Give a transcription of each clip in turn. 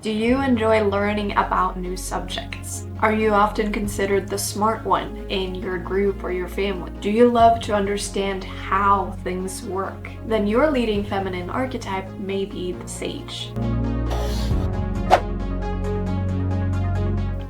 Do you enjoy learning about new subjects? Are you often considered the smart one in your group or your family? Do you love to understand how things work? Then your leading feminine archetype may be the sage.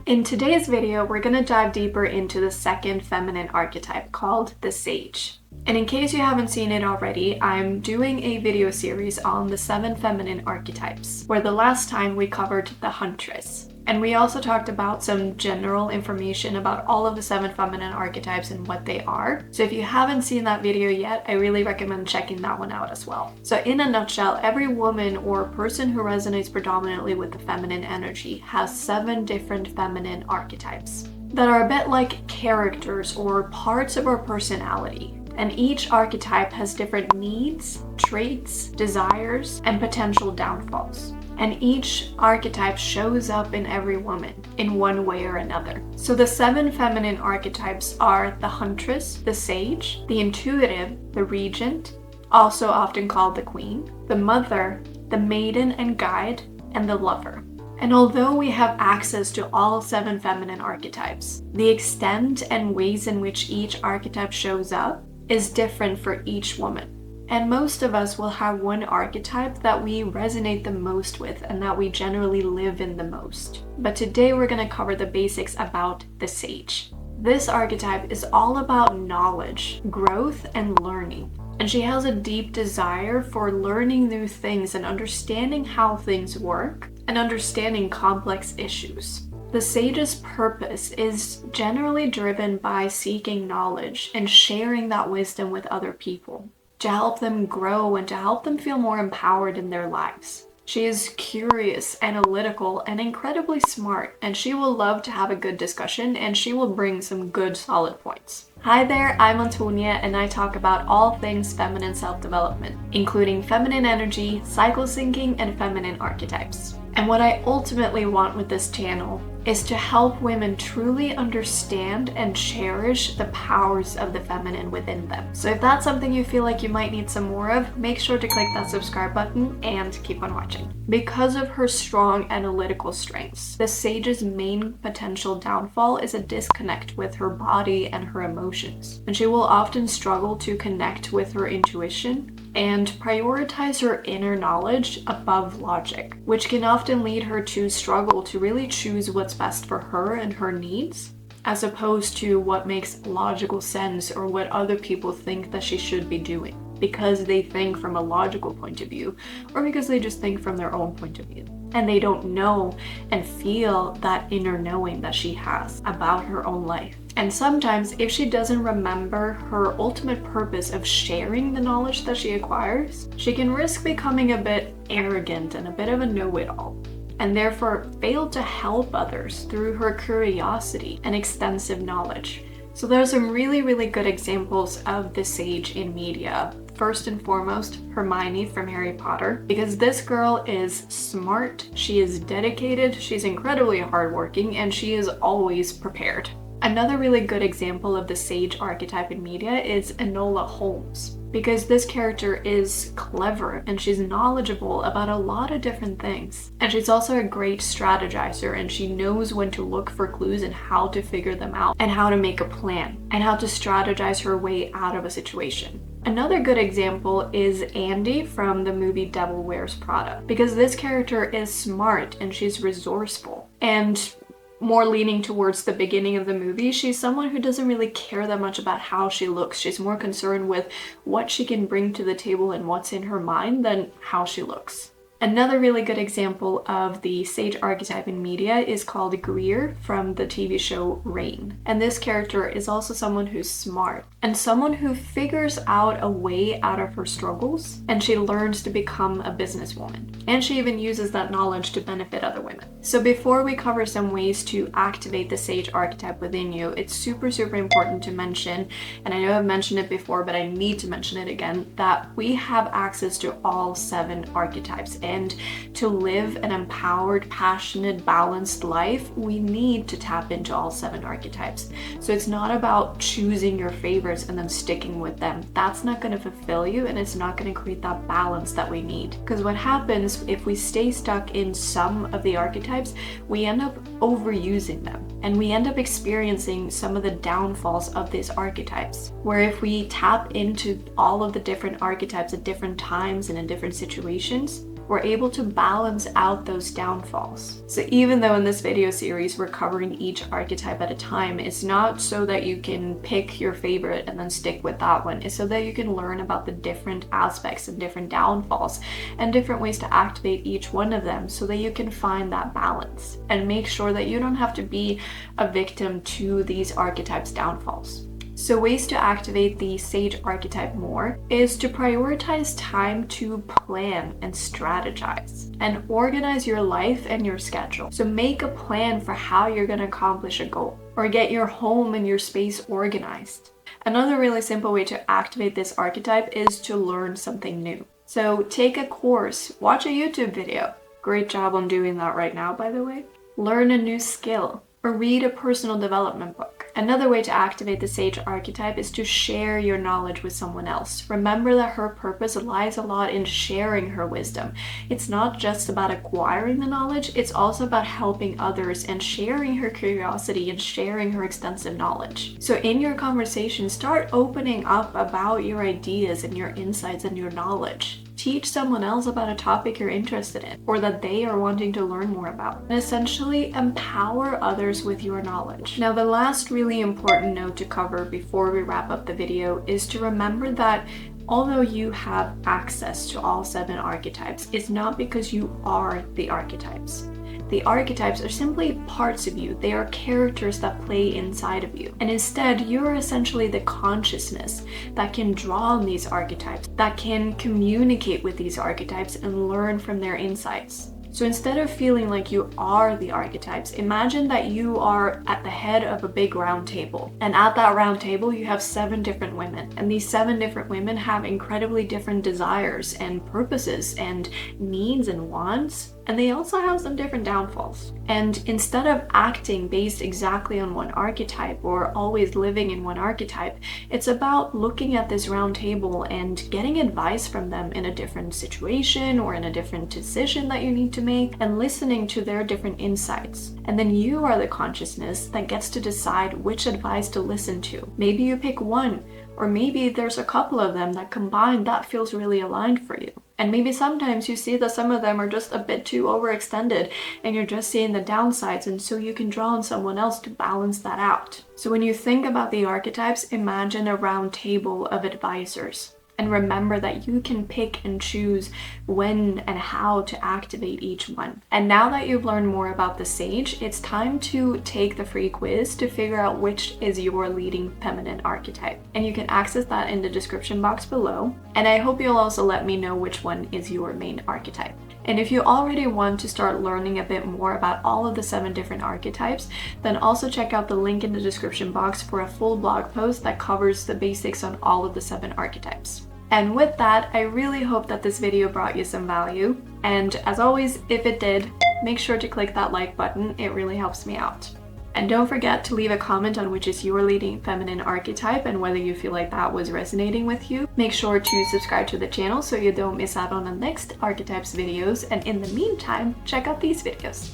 In today's video, we're going to dive deeper into the second feminine archetype called the sage. And in case you haven't seen it already, I'm doing a video series on the 7 feminine archetypes, where the last time we covered the huntress. And we also talked about some general information about all of the 7 feminine archetypes and what they are. So if you haven't seen that video yet, I really recommend checking that one out as well. So in a nutshell, every woman or person who resonates predominantly with the feminine energy has 7 different feminine archetypes that are a bit like characters or parts of our personality. And each archetype has different needs, traits, desires, and potential downfalls. And each archetype shows up in every woman in one way or another. So the 7 feminine archetypes are the huntress, the sage, the intuitive, the regent, also often called the queen, the mother, the maiden and guide, and the lover. And although we have access to all 7 feminine archetypes, the extent and ways in which each archetype shows up is different for each woman. And most of us will have one archetype that we resonate the most with and that we generally live in the most. But today we're going to cover the basics about the sage. This archetype is all about knowledge, growth, and learning. And she has a deep desire for learning new things and understanding how things work and understanding complex issues. The sage's purpose is generally driven by seeking knowledge and sharing that wisdom with other people to help them grow and to help them feel more empowered in their lives. She is curious, analytical, and incredibly smart, and she will love to have a good discussion and she will bring some good solid points. Hi there, I'm Antonie and I talk about all things feminine self-development, including feminine energy, cycle syncing, and feminine archetypes. And what I ultimately want with this channel is to help women truly understand and cherish the powers of the feminine within them. So if that's something you feel like you might need some more of, make sure to click that subscribe button and keep on watching. Because of her strong analytical strengths, the sage's main potential downfall is a disconnect with her body and her emotions. And she will often struggle to connect with her intuition and prioritize her inner knowledge above logic, which can often lead her to struggle to really choose what's best for her and her needs, as opposed to what makes logical sense or what other people think that she should be doing, because they think from a logical point of view, or because they just think from their own point of view. And they don't know and feel that inner knowing that she has about her own life. And sometimes if she doesn't remember her ultimate purpose of sharing the knowledge that she acquires, she can risk becoming a bit arrogant and a bit of a know-it-all, and therefore fail to help others through her curiosity and extensive knowledge. So there's some really good examples of the sage in media. First and foremost, Hermione from Harry Potter, because this girl is smart, she is dedicated, she's incredibly hardworking, and she is always prepared. Another really good example of the sage archetype in media is Enola Holmes, because this character is clever and she's knowledgeable about a lot of different things. And she's also a great strategizer, and she knows when to look for clues and how to figure them out and how to make a plan and how to strategize her way out of a situation. Another good example is Andy from the movie Devil Wears Prada, because this character is smart and she's resourceful. And more leaning towards the beginning of the movie, she's someone who doesn't really care that much about how she looks. She's more concerned with what she can bring to the table and what's in her mind than how she looks. Another really good example of the sage archetype in media is called Greer from the TV show Rain. And this character is also someone who's smart and someone who figures out a way out of her struggles, and she learns to become a businesswoman. And she even uses that knowledge to benefit other women. So before we cover some ways to activate the sage archetype within you, it's super important to mention, and I know I've mentioned it before, but I need to mention it again, that we have access to all 7 archetypes. and to live an empowered, passionate, balanced life, we need to tap into all 7 archetypes. So it's not about choosing your favorites and then sticking with them. That's not going to fulfill you, and it's not going to create that balance that we need. Because what happens if we stay stuck in some of the archetypes, we end up overusing them, and we end up experiencing some of the downfalls of these archetypes. Where if we tap into all of the different archetypes at different times and in different situations, we're able to balance out those downfalls. So even though in this video series we're covering each archetype at a time, it's not so that you can pick your favorite and then stick with that one. It's so that you can learn about the different aspects and different downfalls and different ways to activate each one of them, so that you can find that balance and make sure that you don't have to be a victim to these archetypes' downfalls. So ways to activate the Sage archetype more is to prioritize time to plan and strategize and organize your life and your schedule. So make a plan for how you're going to accomplish a goal, or get your home and your space organized. Another really simple way to activate this archetype is to learn something new. So take a course, watch a YouTube video. Great job on doing that right now, by the way. Learn a new skill, or read a personal development book. Another way to activate the Sage archetype is to share your knowledge with someone else. Remember that her purpose lies a lot in sharing her wisdom. It's not just about acquiring the knowledge, it's also about helping others and sharing her curiosity and sharing her extensive knowledge. So in your conversation, start opening up about your ideas and your insights and your knowledge. Teach someone else about a topic you're interested in or that they are wanting to learn more about. And essentially empower others with your knowledge. Now, the last really important note to cover before we wrap up the video is to remember that although you have access to all 7 archetypes, it's not because you are the archetypes. The archetypes are simply parts of you. They are characters that play inside of you. And instead, you're essentially the consciousness that can draw on these archetypes, that can communicate with these archetypes and learn from their insights. So instead of feeling like you are the archetypes, imagine that you are at the head of a big round table. And at that round table, you have 7 different women. And these 7 different women have incredibly different desires and purposes and needs and wants. And they also have some different downfalls. And instead of acting based exactly on one archetype or always living in one archetype, it's about looking at this round table and getting advice from them in a different situation or in a different decision that you need to make, and listening to their different insights. And then you are the consciousness that gets to decide which advice to listen to. Maybe you pick one, or maybe there's a couple of them that combined that feels really aligned for you. And maybe sometimes you see that some of them are just a bit too overextended and you're just seeing the downsides, and so you can draw on someone else to balance that out. So when you think about the archetypes, imagine a round table of advisors. And remember that you can pick and choose when and how to activate each one. And now that you've learned more about the Sage, it's time to take the free quiz to figure out which is your leading feminine archetype. And you can access that in the description box below. And I hope you'll also let me know which one is your main archetype. And if you already want to start learning a bit more about all of the 7 different archetypes, then also check out the link in the description box for a full blog post that covers the basics on all of the 7 archetypes. And with that, I really hope that this video brought you some value. And as always, if it did, make sure to click that like button. It really helps me out. And don't forget to leave a comment on which is your leading feminine archetype and whether you feel like that was resonating with you. Make sure to subscribe to the channel so you don't miss out on the next archetypes videos. And in the meantime, check out these videos.